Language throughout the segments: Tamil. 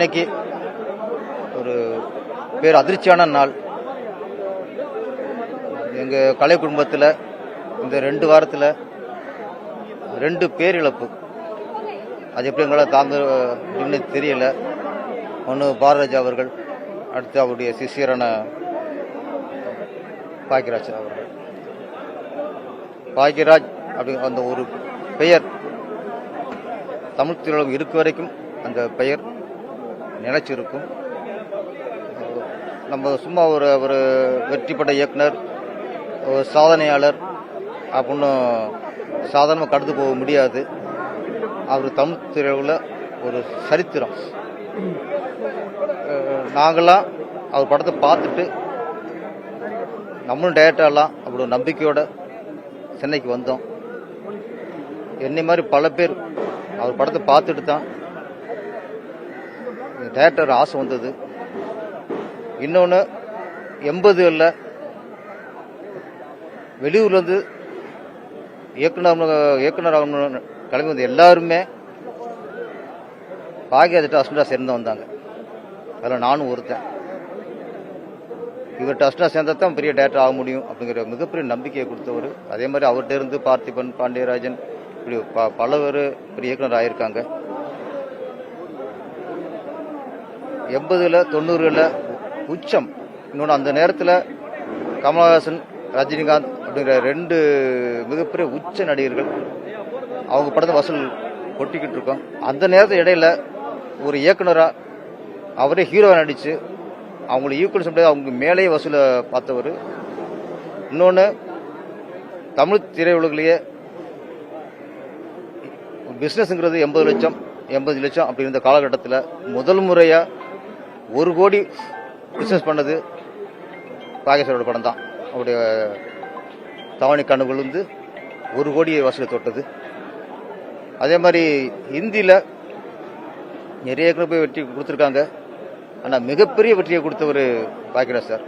இன்னைக்கு ஒரு பேர் அதிர்ச்சியான நாள். எங்கள் கலை குடும்பத்தில் இந்த 2 வாரத்தில் 2 பேரிழப்பு. அது எப்படி எங்களால் தாங்க தெரியல. ஒன்று பாரதிராஜா அவர்கள், அடுத்து அவருடைய சிஷியரான பாக்கியராஜ் அவர்கள். பாக்கியராஜ் அப்படிங்கிற அந்த ஒரு பெயர் தமிழ் திரையுலகம் இருக்க வரைக்கும் அந்த பெயர் நிலைச்சிருக்கும். நம்ம சும்மா ஒரு வெற்றி பெற்ற இயக்குனர், ஒரு சாதனையாளர் அப்படின்னு சாதாரணமாக கடந்து போக முடியாது. அவர் தமிழ் திரையுலகில் ஒரு சரித்திரம். நாங்களாம் அவர் படத்தை பார்த்துட்டு நம்மளும் டேரக்டரெல்லாம் அப்படி நம்பிக்கையோட சென்னைக்கு வந்தோம். என்னை மாதிரி பல பேர் அவர் படத்தை பார்த்துட்டு தான் டேரக்டர் ஆசை வந்தது. இன்னொன்று 80களில் வெளியூர்லேருந்து இயக்குனர் கிளம்பி வந்த எல்லாருமே பாக்கியராஜ் அஸ்டண்டா சேர்ந்து வந்தாங்க. அதில் நானும் ஒருத்தன். இவர்கிட்ட அஸ்டண்டா சேர்ந்தா தான் பெரிய டேரக்டர் ஆக முடியும் அப்படிங்கிற மிகப்பெரிய நம்பிக்கையை கொடுத்தவர். அதே மாதிரி அவர்கிட்ட இருந்து பார்த்திபன், பாண்டியராஜன், இப்படி பல பேர் பெரிய இயக்குனர் ஆகியிருக்காங்க. 80களில் 90களில் உச்சம். இன்னொன்று அந்த நேரத்தில் கமலஹாசன், ரஜினிகாந்த் அப்படிங்கிற 2 மிகப்பெரிய உச்ச நடிகர்கள். அவங்க படத்தை வசூல் கொட்டிக்கிட்டு இருக்கோம். அந்த நேரத்தில் இடையில ஒரு இயக்குனராக அவரே ஹீரோவை நடித்து அவங்களை ஈக்குவல் சொல்ல அவங்க மேலேயே வசூலை பார்த்தவர். இன்னொன்று தமிழ் திரையுலகிலேயே பிஸ்னஸ்ங்கிறது 80 லட்சம் 80 லட்சம் அப்படி இருந்த காலகட்டத்தில் முதல் முறையாக 1 கோடி பிஸ்னஸ் பண்ணது பாகேஸ்வரோட படம் தான். அவருடைய தவணை கண்ணுகள் 1 கோடி வசூலை தொட்டது. அதே மாதிரி ஹிந்தியில் நிறைய போய் வெற்றி கொடுத்துருக்காங்க. ஆனால் மிகப்பெரிய வெற்றியை கொடுத்தவர் பாக்கியராஜ் சார்.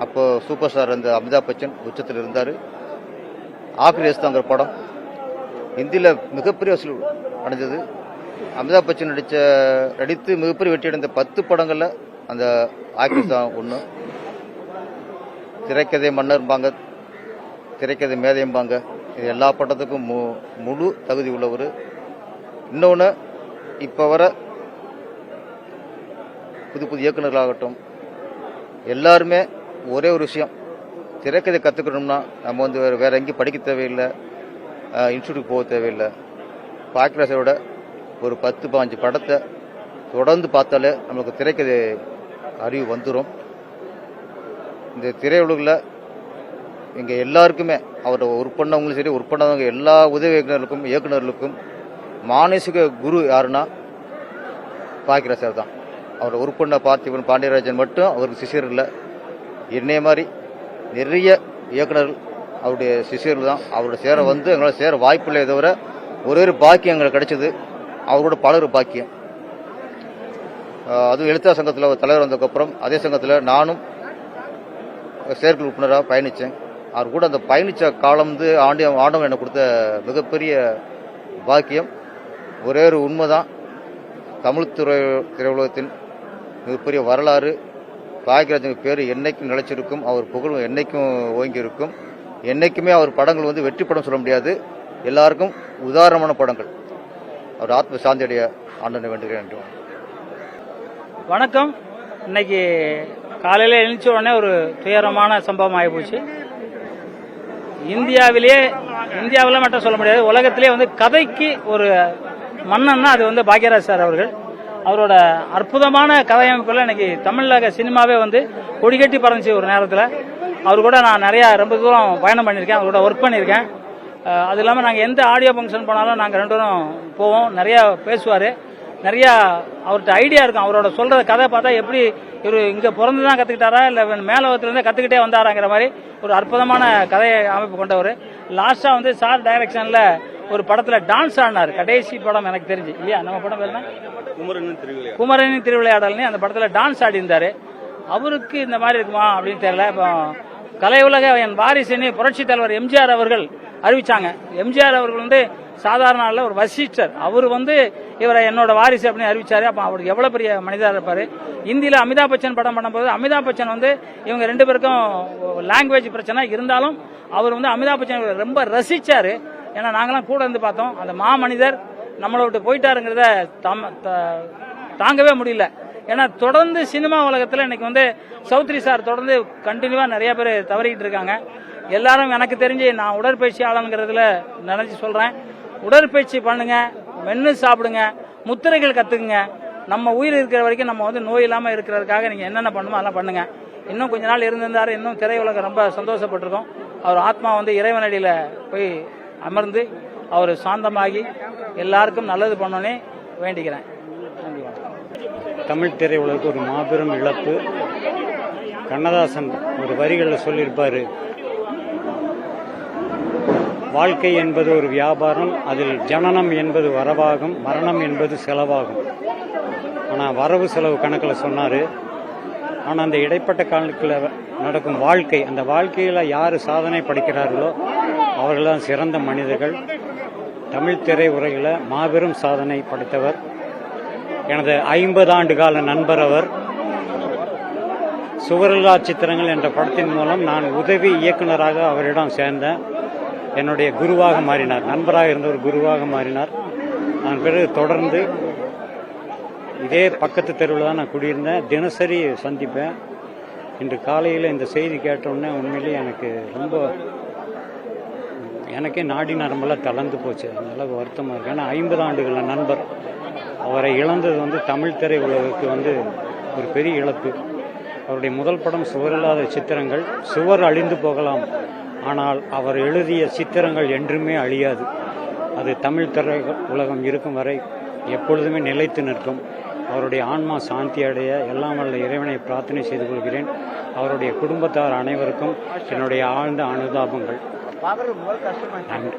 அப்போ சூப்பர் ஸ்டார் இருந்த அமிதாப் பச்சன் உச்சத்தில் இருந்தார். ஆக்ரி தாங்கிற படம் ஹிந்தியில் மிகப்பெரிய வசூல் அடைஞ்சது. அமிதாப் பச்சன் நடித்து மிகப்பெரிய வெற்றி அடைந்த 10 படங்களில் அந்த ஆக்ரி தான் ஒன்று. திரைக்கதை மன்னர்பாங்க, திரைக்கதை மேதையம்பாங்க. இது எல்லா படத்துக்கும் முழு தகுதி உள்ளவர். இன்னொன்று இப்போ வர புது இயக்குநர்களாகட்டும் எல்லாருமே ஒரே ஒரு விஷயம், திரைக்கதை கற்றுக்கணும்னா நம்ம வேற எங்கேயும் படிக்க தேவையில்லை, இன்ஸ்டியூட்டுக்கு போக தேவையில்லை. பாக்கியராஜோட ஒரு 10-15 படத்தை தொடர்ந்து பார்த்தாலே நம்மளுக்கு திரைக்கதை அறிவு வந்துடும். இந்த திரையுலகில் இங்கே எல்லாருக்குமே அவர் ஒர்க் பண்ணவங்களும் சரி, ஒர்க் பண்ணவங்க எல்லா உதவி இயக்குநர்களுக்கும் மானசீக குரு யாருன்னா பாக்கியராஜ் சார் தான். அவர் ஒர்க் பண்ண பார்த்திபன், பாண்டியராஜன் மட்டும் அவருக்கு சிஷியர் இல்லை. என்னைய மாதிரி நிறைய இயக்குநர்கள் அவருடைய சிஷியர்கள் தான். அவரோட சேர எங்களால் சேர வாய்ப்பு இல்லை. தவிர ஒரே ஒரு பாக்கியம் எங்களுக்கு கிடைச்சது, அவரோட பலர் பாக்கியம். அதுவும் எழுத்தாளர் சங்கத்தில் தலைவர் வந்ததுக்கப்புறம் அதே சங்கத்தில் நானும் செயற்குழு உறுப்பினராக பயணித்தேன். அவர் கூட அந்த பயணித்த காலம் ஆண்டவன் எனக்கு கொடுத்த மிகப்பெரிய பாக்கியம். ஒரே ஒரு உண்மை தான், தமிழ் திரையுலகத்தின் மிகப்பெரிய வரலாறு பாக்கியராஜன் பேர் என்னைக்கும் நிலைச்சிருக்கும். அவர் புகழும் என்னைக்கும் ஓங்கி இருக்கும். என்னைக்குமே அவர் படங்கள் வெற்றி படம் சொல்ல முடியாது, எல்லாருக்கும் உதாரணமான படங்கள். அவர் ஆத்ம சாந்தி அடைய ஆண்டனை வேண்டுகிறேன். வணக்கம். இன்னைக்கு காலையில் எழுந்த உடனே ஒரு துயரமான சம்பவம் ஆகிப்போச்சு. இந்தியாவில் மட்டும் சொல்ல முடியாது, உலகத்திலே கதைக்கு ஒரு மன்னன்னா அது பாக்கியராஜ் சார் அவர்கள். அவரோட அற்புதமான கதையமைப்பில் இன்னைக்கு தமிழக சினிமாவே கொடிகட்டி பறந்துச்சு ஒரு நேரத்தில். அவர் கூட நான் ரொம்ப தூரம் பயணம் பண்ணியிருக்கேன், அவர் கூட ஒர்க் பண்ணியிருக்கேன். அது இல்லாமல் நாங்கள் எந்த ஆடியோ ஃபங்க்ஷன் போனாலும் நாங்கள் 2 பேரும் போவோம். நிறையா பேசுவார், நிறையா அவர்கிட்ட ஐடியா இருக்கும். அவரோட சொல்கிற கதை பார்த்தா எப்படி இவர் இங்கே பிறந்து தான் கற்றுக்கிட்டாரா இல்லை மேலோகத்திலேருந்தே கற்றுக்கிட்டே வந்தாராங்கிற மாதிரி ஒரு அற்புதமான கதை அமைப்பு கொண்டவர். லாஸ்ட்டாக சார் டைரக்ஷனில் ஒரு படத்தில் டான்ஸ் ஆடினார். கடைசி படம் எனக்கு தெரிஞ்சு இல்லையா, நம்ம படம் பேர் குமரனின் திருவிளையாடல்னு அந்த படத்தில் டான்ஸ் ஆடி இருந்தார். அவருக்கு இந்த மாதிரி இருக்குமா அப்படின்னு தெரியல. இப்போ கலை உலக என் வாரிசுன்னு புரட்சி தலைவர் எம்ஜிஆர் அவர்கள் அறிவிச்சாங்க. எம்ஜிஆர் அவர்கள் சாதாரண ஆள், ஒரு வசிஷ்டர். அவர் இவரை என்னோட வாரிசு அப்படின்னு அறிவிச்சாரு. அப்போ அவருக்கு எவ்வளோ பெரிய மனிதராக இருப்பார். இந்தியில் அமிதாப் பச்சன் படம் பண்ணும்போது அமிதாப் பச்சன் வந்து இவங்க 2 பேருக்கும் லாங்குவேஜ் பிரச்சனை இருந்தாலும் அவர் வந்து அமிதாப் பச்சன் ரொம்ப ரசிச்சாரு. ஏன்னா நாங்களாம் கூட இருந்து பார்த்தோம். அந்த மாமனிதர் நம்மளை விட்டு போயிட்டாருங்கிறத தாங்கவே முடியல. ஏன்னா தொடர்ந்து சினிமா உலகத்தில் இன்னைக்கு வந்து சௌத்ரி சார் தொடர்ந்து கண்டினியூவாக நிறைய பேர் தவறிக்கிட்டு இருக்காங்க. எல்லாரும் எனக்கு தெரிஞ்சு நான் உடற்பயிற்சி ஆளுங்கிறதுல நினைச்சு சொல்றேன். உடற்பயிற்சி பண்ணுங்க, மென்னு சாப்பிடுங்க, முத்திரைகள் கத்துக்குங்க. நம்ம உயிர் இருக்கிற வரைக்கும் நம்ம வந்து நோய் இல்லாமல் இருக்கிறதுக்காக நீங்க என்னென்ன பண்ணுமோ அதெல்லாம் பண்ணுங்க. இன்னும் கொஞ்ச நாள் இருந்திருந்தாரு, இன்னும் திரையுலகம் ரொம்ப சந்தோஷப்பட்டிருக்கோம். அவர் ஆத்மா வந்து இறைவனடியில் போய் அமர்ந்து அவர் சாந்தமாகி எல்லாருக்கும் நல்லது பண்ணோன்னே வேண்டிக்கிறேன். நன்றி. தமிழ் திரையுலகுக்கு ஒரு மாபெரும் இழப்பு. கண்ணதாசன் ஒரு வரிகளில் சொல்லியிருப்பார், வாழ்க்கை என்பது ஒரு வியாபாரம், அதில் ஜனனம் என்பது வரவாகும், மரணம் என்பது செலவாகும். ஆனால் வரவு செலவு கணக்கில் சொன்னார். ஆனால் அந்த இடைப்பட்ட காலத்தில் நடக்கும் வாழ்க்கை, அந்த வாழ்க்கையில் யார் சாதனை படைக்கிறார்களோ அவர்கள் தான் சிறந்த மனிதர்கள். தமிழ் திரை உலகில் மாபெரும் சாதனை படைத்தவர். எனது 50 ஆண்டு கால நண்பர் அவர். சுவரில்லா சித்திரங்கள் என்ற படத்தின் மூலம் நான் உதவி இயக்குநராக அவரிடம் சேர்ந்தேன். என்னுடைய குருவாக மாறினார். நண்பராக இருந்த ஒரு குருவாக மாறினார். நான் பிறகு தொடர்ந்து இதே பக்கத்து தெருவில் தான் நான் குடியிருந்தேன். தினசரி சந்திப்பேன். இன்று காலையில் இந்த செய்தி கேட்டோன்னே உண்மையிலேயே எனக்கு ரொம்ப எனக்கே நாடி நரம்பெல்லாம் தளர்ந்து போச்சு. அதனால வருத்தமாக இருக்கு. ஏன்னா 50 ஆண்டுகள் நண்பர், அவரை இழந்தது வந்து தமிழ் திரை உலகுக்கு வந்து ஒரு பெரிய இழப்பு. அவருடைய முதல் படம் சுவரில்லாத சித்திரங்கள். சுவர் அழிந்து போகலாம், ஆனால் அவர் எழுதிய சித்திரங்கள் என்றுமே அழியாது. அது தமிழ் திரை உலகம் இருக்கும் வரை எப்பொழுதுமே நிலைத்து நிற்கும். அவருடைய ஆன்மா சாந்தி அடைய எல்லாம் வல்ல இறைவனை பிரார்த்தனை செய்து கொள்கிறேன். அவருடைய குடும்பத்தார் அனைவருக்கும் என்னுடைய ஆழ்ந்த அனுதாபங்கள். நன்றி.